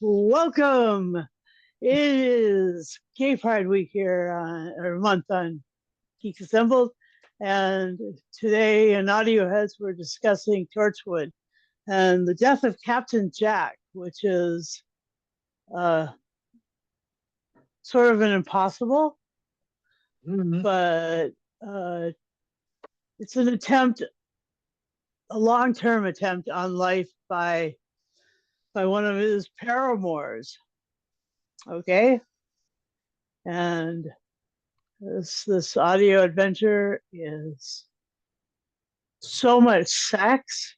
Welcome. It is Gay Pride Week here, or month on Geeks Assembled. And today in Audio Heads, we're discussing Torchwood and the death of Captain Jack, which is uh, sort of an impossible, but it's an attempt, a long-term attempt on life by one of his paramours. Okay, and this audio adventure is so much sex.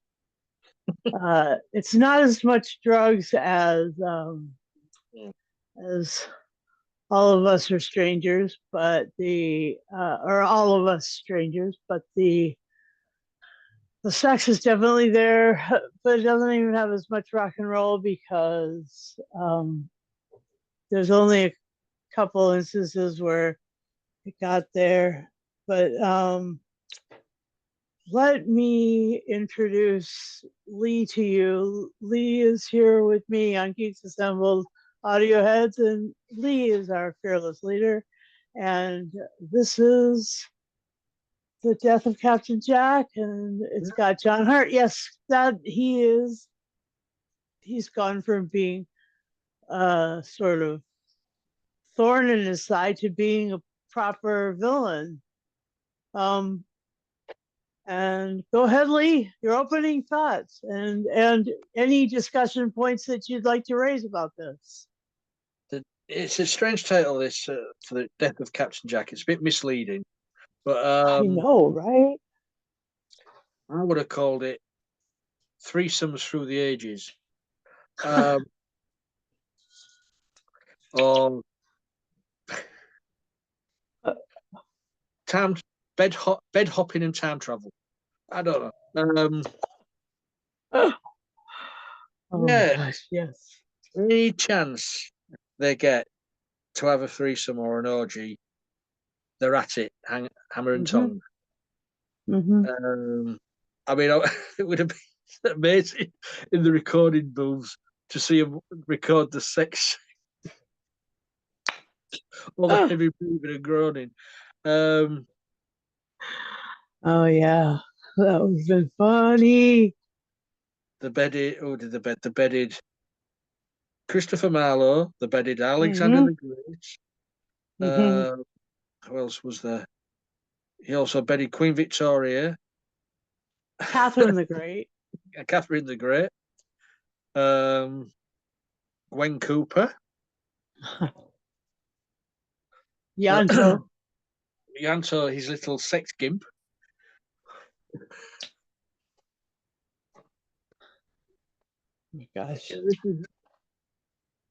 It's not as much drugs as all of us are strangers, but or all of us strangers, but the sex is definitely there, but it doesn't even have as much rock and roll because there's only a couple instances where it got there. But let me introduce Lee to you. Lee is here with me on Geeks Assembled Audio Heads, and Lee is our fearless leader. And this is the death of Captain Jack, and it's got John Hurt. Yes, that he is. He's gone from being sort of thorn in his side to being a proper villain. And go ahead, Lee, your opening thoughts and any discussion points that you'd like to raise about this. It's a strange title, this, for the death of Captain Jack. It's a bit misleading, but I know, right? I would have called it Threesomes Through the Ages. Or bed hopping and time travel. I don't know. Oh yeah, gosh, yes. Any chance they get to have a threesome or an orgy, they're at it, hammer and tongue. I mean, it would have been amazing in the recording booths to see him record the sex, all the heavy breathing and groaning. Oh yeah, that would have been funny. The bedded Christopher Marlowe, the bedded Alexander the Great. Who else was there? He also bedded Queen Victoria, Catherine the Great, Catherine the Great, Gwen Cooper, Yanto, his little sex gimp. Oh gosh,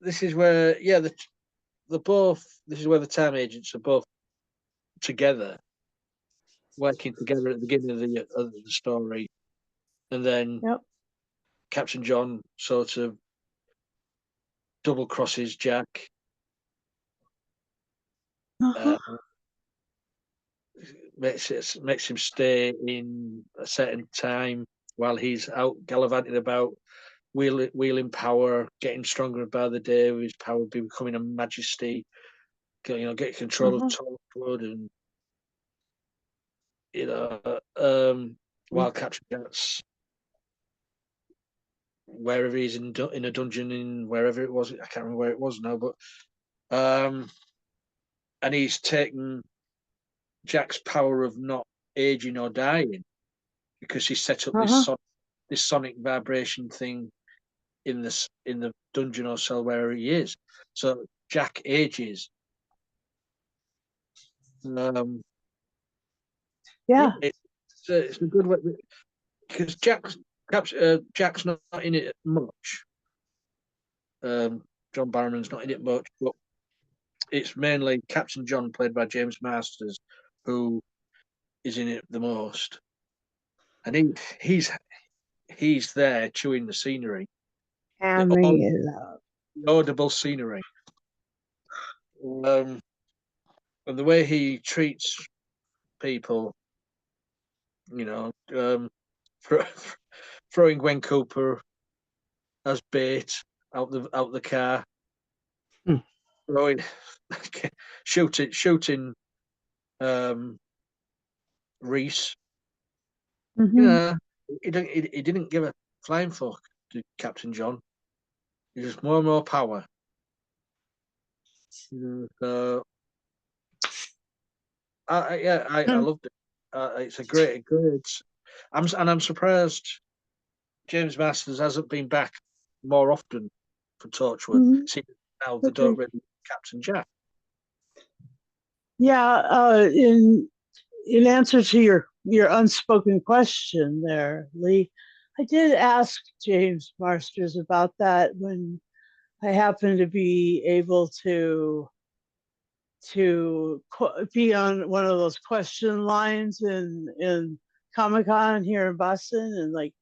this is where the both. This is where the time agents are both together, working together at the beginning of the story, and then Captain John sort of double crosses Jack. Makes him stay in a certain time while he's out gallivanting about, wielding power, getting stronger by the day, with his power becoming a majesty. Get control of Torchwood, and while Captain Jack's wherever he's in a dungeon in wherever it was, I can't remember where it was now, but and he's taken Jack's power of not aging or dying because he set up this sonic vibration thing in the dungeon or cell where he is. So Jack ages. It's a good way because Jack's not in it much. John Barrowman's not in it much, but it's mainly Captain John, played by James Masters, who is in it the most, and he's there chewing the scenery, the audible scenery, and the way he treats people, throwing Gwen Cooper as bait out the car, Hmm. throwing, shooting Reese. Mhm. Yeah, he didn't give a flying fuck to Captain John. He just more and more power. So I Mm. loved it. It's a great. I'm surprised James Masters hasn't been back more often for Torchwood. Mhm. See, now they don't Okay. really Captain Jack. Yeah. In answer to your unspoken question there, Lee, I did ask James Marsters about that when I happened to be able to be on one of those question lines in Comic-Con here in Boston, and like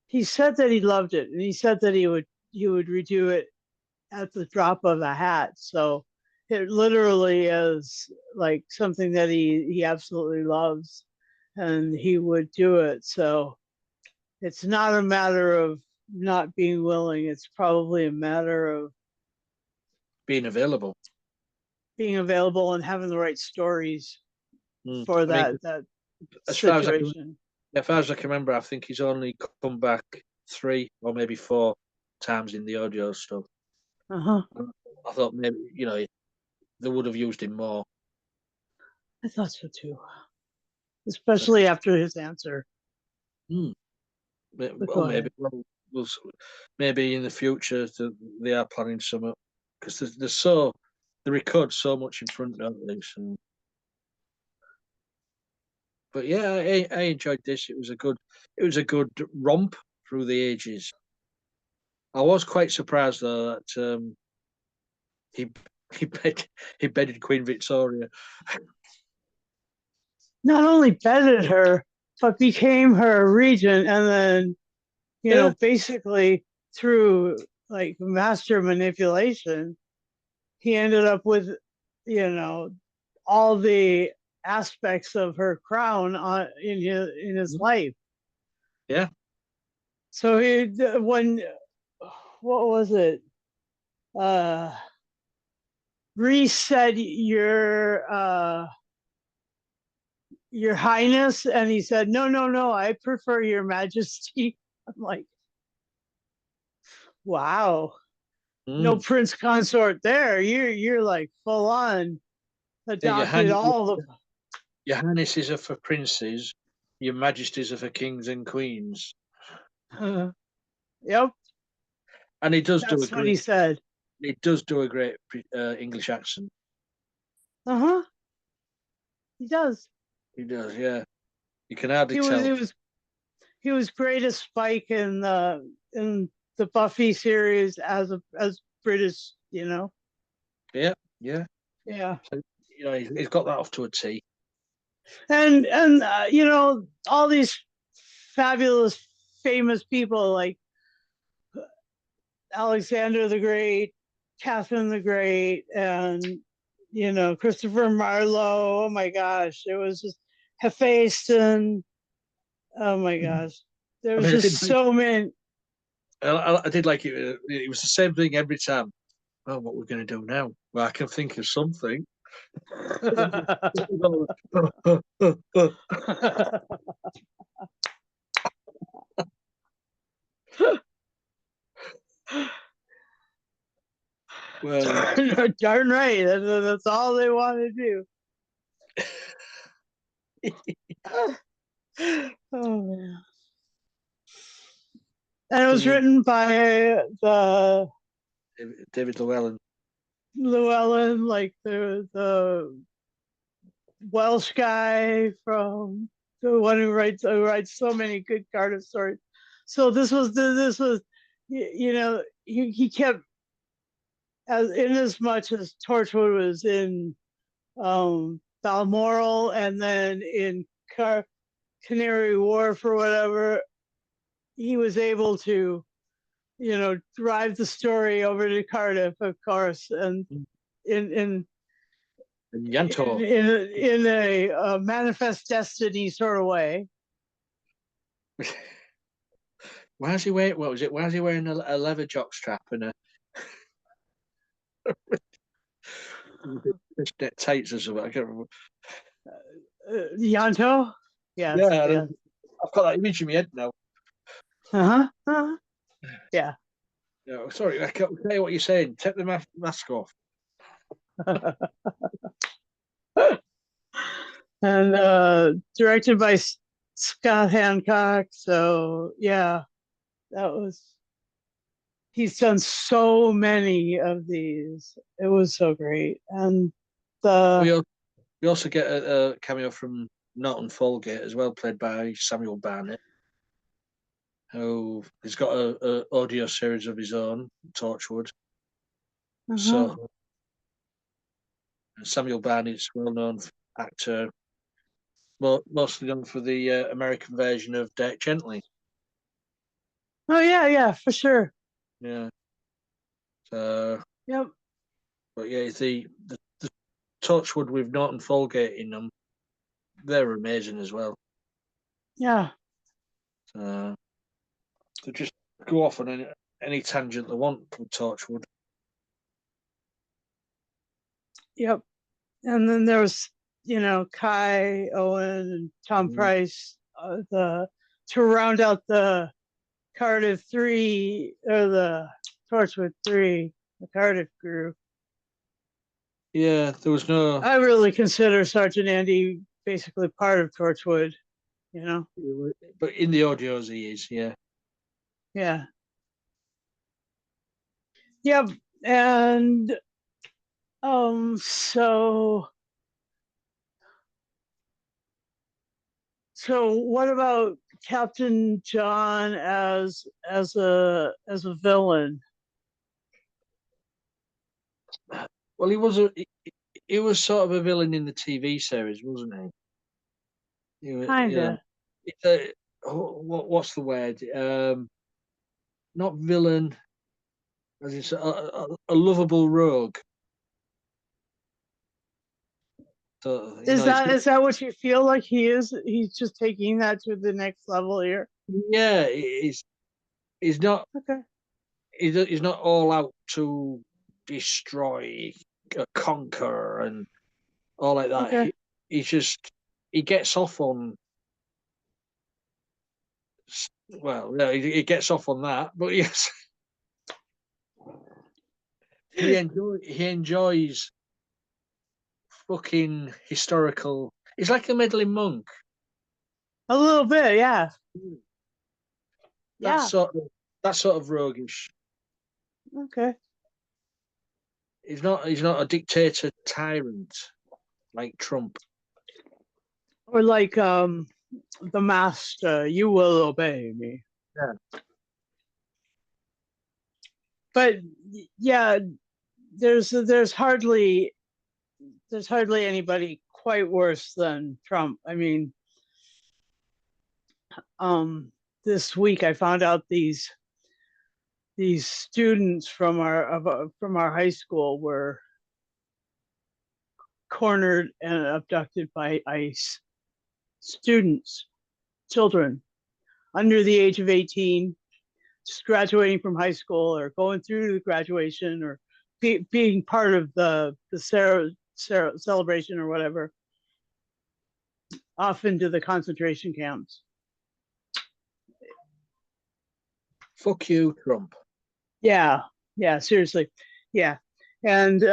he said that he loved it, and he said that he would redo it at the drop of a hat. So it literally is like something that he absolutely loves, and he would do it. So it's not a matter of not being willing. It's probably a matter of Being available. being available and having the right stories for I mean, that as far as I can, situation. as far as I can remember, I think he's only come back 3 or maybe 4 times in the audio stuff. Uh-huh. I thought maybe they would have used him more. I thought so too. Especially after his answer. Hmm. But Well, go maybe ahead. maybe in the future they are planning some because they record so much in front of them. So. But yeah, I enjoyed this. It was a good romp through the ages. I was quite surprised though that he he bed, he bedded Queen Victoria. Not only bedded her, but became her regent, and then Yeah, basically through like master manipulation, he ended up with, all the aspects of her crown in his life. yeah. So when what was it? Uh, Reese said your highness, and he said no, no, no, I prefer your majesty. I'm like, wow, no Mm. prince consort there. You're like full on Yeah, adopted all the. your highnesses are for princes, your majesties are for kings and queens. Yep, And he does do a that's what great he said. he does do a great English accent. Uh-huh, he does. He does, yeah. You can hardly he was he tell. was he was great as Spike in the Buffy series as British. Yeah, yeah. Yeah. So, he's got that off to a T. And all these fabulous famous people like Alexander the Great, Catherine the Great, and Christopher Marlowe. Oh my gosh, it was just Hephaestus. Oh my gosh, there I was mean, just so many. I did like it. It was the same thing every time. Well, what we're going to do now? Well, I can think of something. Well, Darn right, that's all they want to do. Oh man. And it was written by the David Llewellyn. Llewellyn, like the Welsh guy from the one who writes so many good Carter stories. So this was he kept, as in as much as Torchwood was in Balmoral and then in Canary Wharf or whatever, he was able to drive the story over to Cardiff, of course, and in in And in Yantor. in a manifest destiny sort of way. Why is he wearing? What was it? Why is he wearing a leather jock strap and a fishnet tights or something? I can't remember. Yanto? Yes, Yeah, yes. I've got that image in my head now. Uh-huh. Uh-huh. Yeah. No, sorry, I can't tell you what you're saying. Take the mask off. And directed by Scott Hancock. So yeah, that was he's done so many of these. It was so great. And the We also get a cameo from Norton Folgate as well, played by Samuel Barnett, who has got a audio series of his own, Torchwood. uh-huh. So Samuel Barnett's well-known actor, mostly known for the American version of Dirk Gently. Oh yeah, yeah, for sure. Yeah. So, Yep. but yeah, the Torchwood with Norton Folgate in them, they're amazing as well. Yeah. So, to just go off on any tangent they want with Torchwood. Yep. And then there was, Kai Owen and Tom Mm. Price, the to round out the Cardiff three or the Torchwood three, the Cardiff group. Yeah, there was no. I really consider Sergeant Andy basically part of Torchwood, you know? But in the audios, he is. Yeah. Yeah. Yep. And so what about Captain John as a villain? Well, he was sort of a villain in the TV series, wasn't he? Kinda. It's what's the word? Not villain, as it's a lovable rogue. So Is he's that got, is that what you feel like he is? He's just taking that to the next level here. yeah, he's not Okay. he's not all out to destroy, conquer, and all like that. Okay. He's just he gets off on well, yeah, he gets off on that, but yes, he enjoys fucking historical. He's like a meddling monk. A little bit, yeah. That Yeah. sort of that sort of roguish. Okay. He's not a dictator tyrant like Trump. Or like the master, you will obey me. Yeah. But yeah, there's hardly anybody quite worse than Trump. I mean, this week I found out these students from our high school were cornered and abducted by ICE. Students, children under the age of 18, just graduating from high school or going through the graduation or being part of the celebration or whatever, off into the concentration camps. Fuck you, Trump. Yeah, yeah, seriously, yeah, and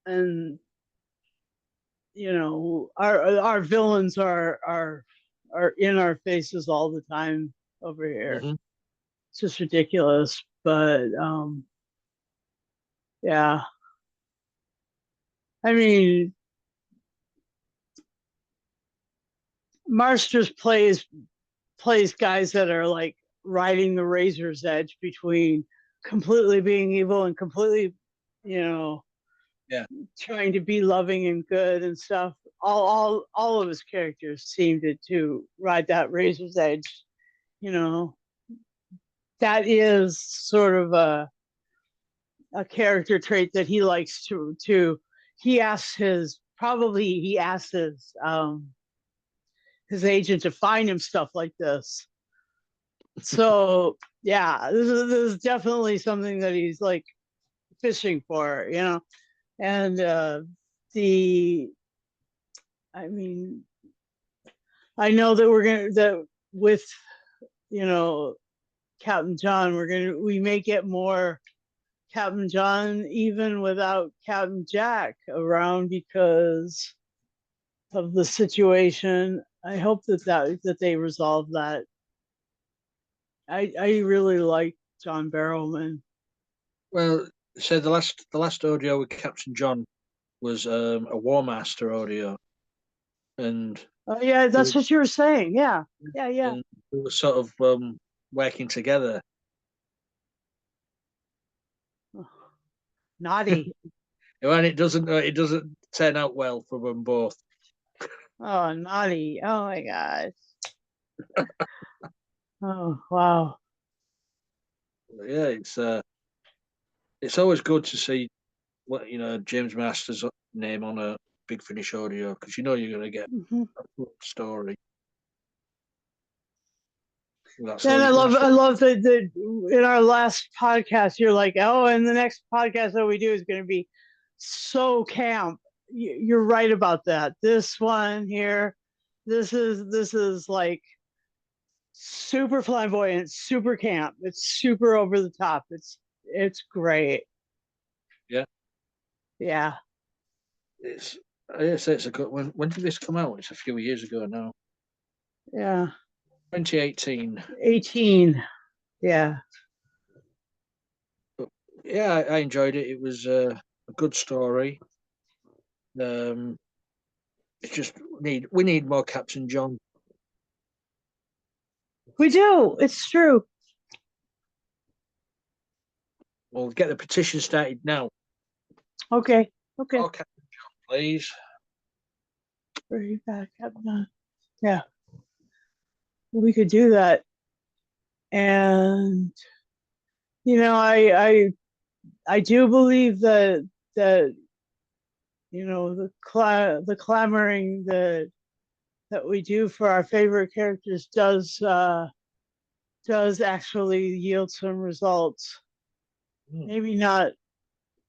and our villains are in our faces all the time over here. Mm-hmm. It's just ridiculous, but yeah, I mean, Marsters plays guys that are like riding the razor's edge between completely being evil and completely, you know, Yeah. trying to be loving and good and stuff. All of his characters seemed to ride that razor's edge. You know, that is sort of a character trait that he likes to he asks his his agent to find him stuff like this. So yeah, this is definitely something that he's like fishing for, you know. And the I mean, I know that we're gonna that with you know Captain John, we may get more Captain John even without Captain Jack around because of the situation. I hope that they resolve that. I really like John Barrowman. Well, so the last audio with Captain John was a War Master audio, and Oh yeah, they that's were, what you were saying. Yeah, yeah. and they were sort of working together. Oh, naughty. And it doesn't turn out well for them both. Oh, naughty. Oh my gosh. Oh wow. But yeah, it's always good to see what James Masters' name on a Big Finish audio because you're going to get Mhm. a good story. That's all And you. I love that in our last podcast, you're like, oh, and the next podcast that we do is going to be so camp. You're right about that. This one here, this is like super flamboyant, super camp. It's super over the top. It's great. Yeah, Yeah, it's I say it's a good. When did this come out? It's a few years ago now. yeah. 2018. 18. Yeah. But yeah, I enjoyed it. It was a good story. Um, it's just we need more Captain John. We do. It's true. We'll get the petition started now. Okay. Okay. More Captain John, please. Bring back up. Yeah, we could do that. And I do believe that the clamoring that we do for our favorite characters does actually yield some results. Mm. Maybe not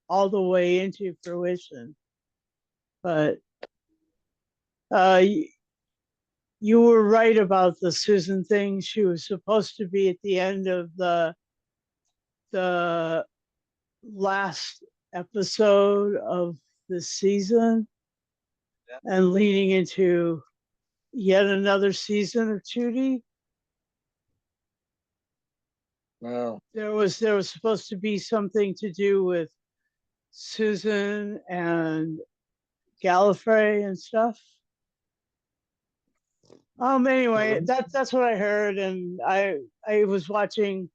all the way into fruition, but uh, you were right about the Susan thing. She was supposed to be at the end of the last episode of the season Yeah. and leading into yet another season of Judy. Well, There was supposed to be something to do with Susan and Gallifrey and stuff. Anyway, that's what I heard, and I was watching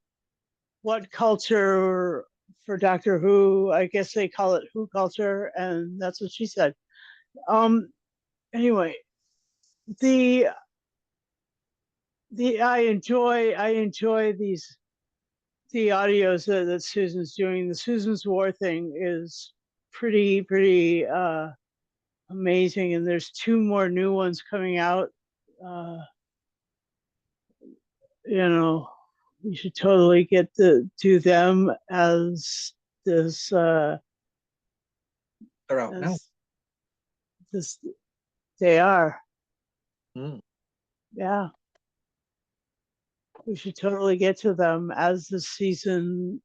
What Culture for Doctor Who. I guess they call it Who Culture, and that's what she said. Anyway, the I enjoy the audios that Susan's doing. The Susan's War thing is pretty amazing, and there's two more new ones coming out. Uh, you know, we should totally get to do them as this they're out now. as this they are. Mm. Yeah, we should totally get to them as the season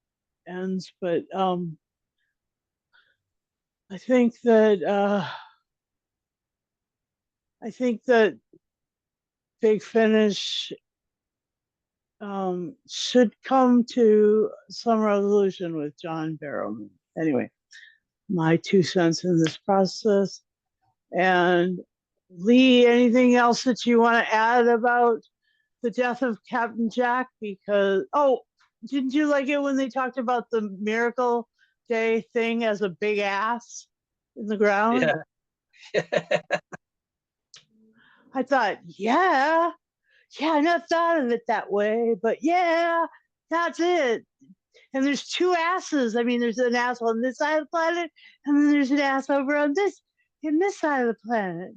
ends. But I think that I think that Big Finish should come to some resolution with John Barrowman. Anyway, my 2 cents in this process. And Lee, anything else that you want to add about the death of Captain Jack? Because didn't you like it when they talked about the Miracle Day thing as a big ass in the ground? Yeah. I thought, yeah, I never thought of it that way, but yeah, that's it. And there's two asses. I mean, there's an ass on this side of the planet, and then there's an ass over on this side of the planet.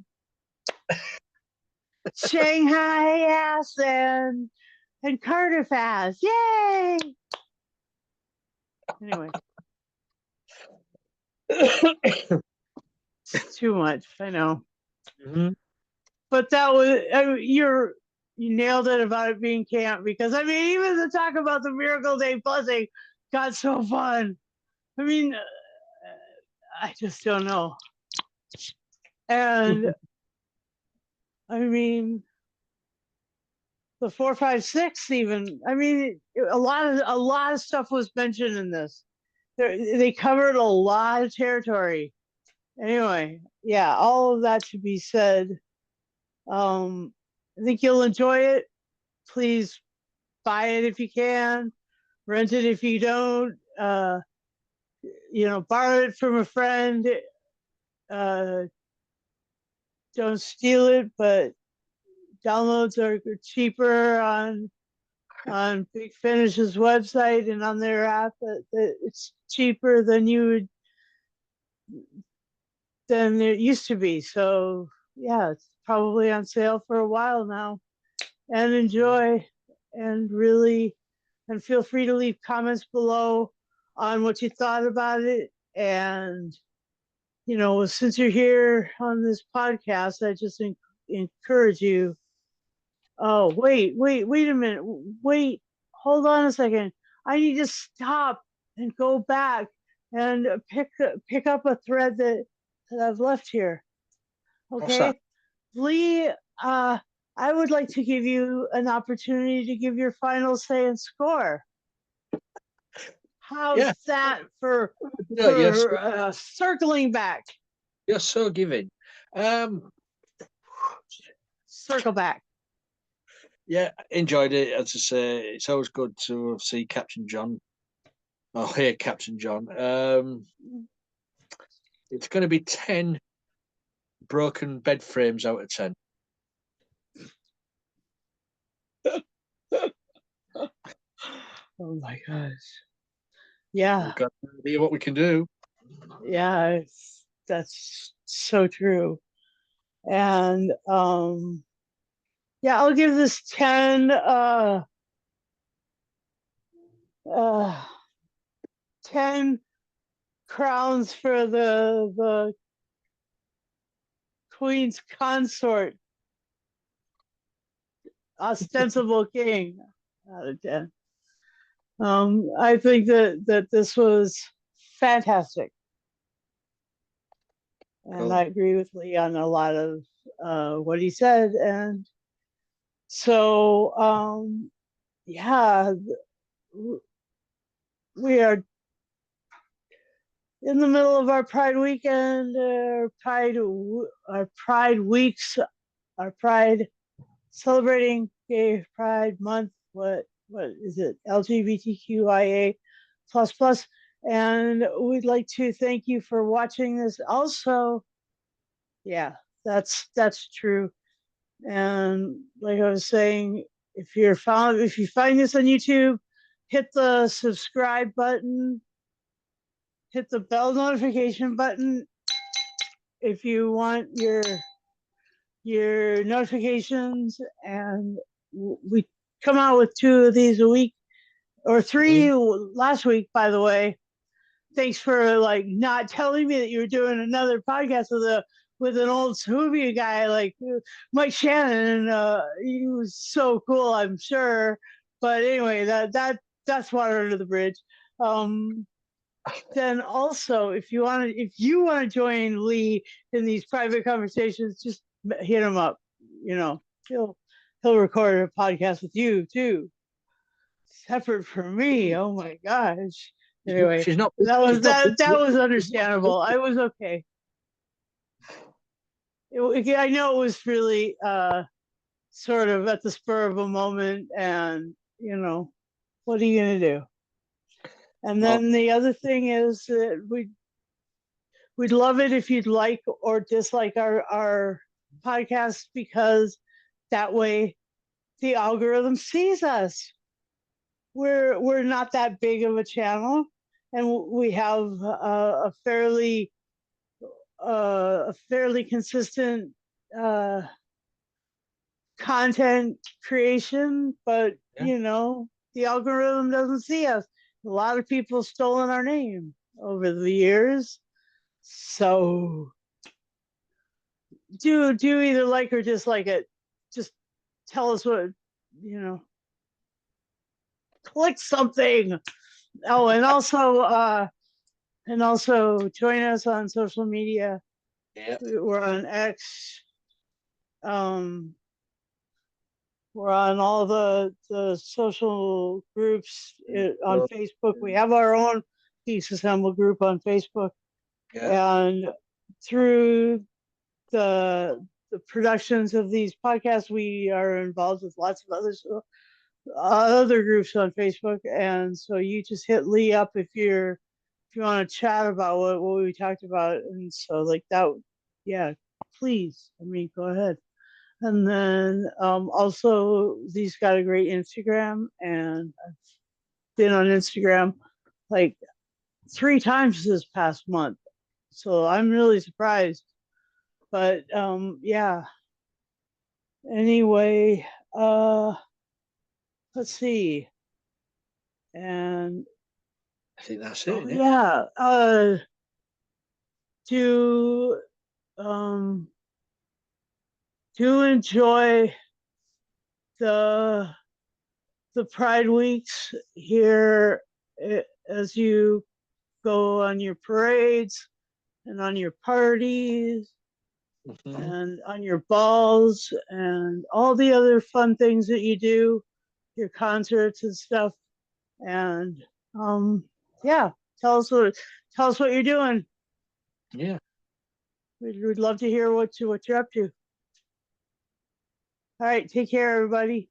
Shanghai ass and Cardiff ass. Yay! Anyway, it's too much. I know. Mhm. But that was you nailed it about it being camp, because I mean, even the talk about the Miracle Day buzzing got so fun. I mean, I just don't know. And I mean, the 456 even. I mean, a lot of stuff was mentioned in this. They covered a lot of territory. Anyway, yeah, all of that to be said. I think you'll enjoy it. Please buy it if you can, rent it if you don't. Borrow it from a friend. Uh, don't steal it, but downloads are cheaper on Big Finish's website and on their app. It's cheaper than it used to be. So yeah, it's probably on sale for a while now. And enjoy, and really, and feel free to leave comments below on what you thought about it. And since you're here on this podcast, I just encourage you. Oh, wait a minute. Wait, hold on a second. I need to stop and go back and pick up a thread that I've left here. What's that? Okay, Lee. I would like to give you an opportunity to give your final say and score. How's Yeah. that for Yeah, yes. circling back? You're so giving. Circle back. Yeah, enjoyed it. As I say, it's always good to see Captain John. Oh, hey, Captain John. It's going to be 10 broken bed frames out of 10. Oh my gosh. Yeah. We've got no idea what we can do. Yeah, that's so true. And yeah, I'll give this 10 uh 10 crowns for the queen's consort, ostensible king, out of 10. I think that this was fantastic, and Cool. I agree with Lee on a lot of what he said. And so yeah, we are in the middle of our Pride weekend, our Pride weeks, our Pride celebrating Gay Pride Month. What is it? LGBTQIA plus plus. And we'd like to thank you for watching this. Also, yeah, that's true. And like I was saying, if you find this on YouTube, hit the subscribe button, hit the bell notification button if you want your notifications. And we come out with 2 of these a week, or 3 last week, by the way. Thanks for like not telling me that you were doing another podcast with an old Scooby guy like Mike Shannon. He was so cool, I'm sure. But anyway, that's water under the bridge. Then also, if you want to join Lee in these private conversations, just hit him up. He'll record a podcast with you too, separate from me. Oh my gosh. Anyway, She's not. that was understandable. I was okay. I know it was really sort of at the spur of a moment, and what are you gonna do? And then the other thing is that we'd love it if you'd like or dislike our podcast, because that way the algorithm sees us. We're not that big of a channel, and we have a fairly consistent content creation, but Yeah. you know, the algorithm doesn't see us. A lot of people stolen our name over the years. So do either like or dislike it. Just tell us what, you know, click something. Oh, and also join us on social media. Yeah. We're on X. We're on all the social groups on Facebook. We have our own Peace Assemble group on Facebook, Yeah. and through the productions of these podcasts, we are involved with lots of other groups on Facebook. And so you just hit Lee up if you want to chat about what we talked about. And so like that, yeah, please. I mean, go ahead. And then also Lee's got a great Instagram, and I've been on Instagram like 3 times this past month. So I'm really surprised. But yeah. Anyway, let's see. And I think that's it. yeah, do um do enjoy the Pride weeks here as you go on your parades and on your parties and on your balls and all the other fun things that you do, your concerts and stuff. And yeah, tell us what you're doing. Yeah. We'd love to hear what you're up to. All right, take care, everybody.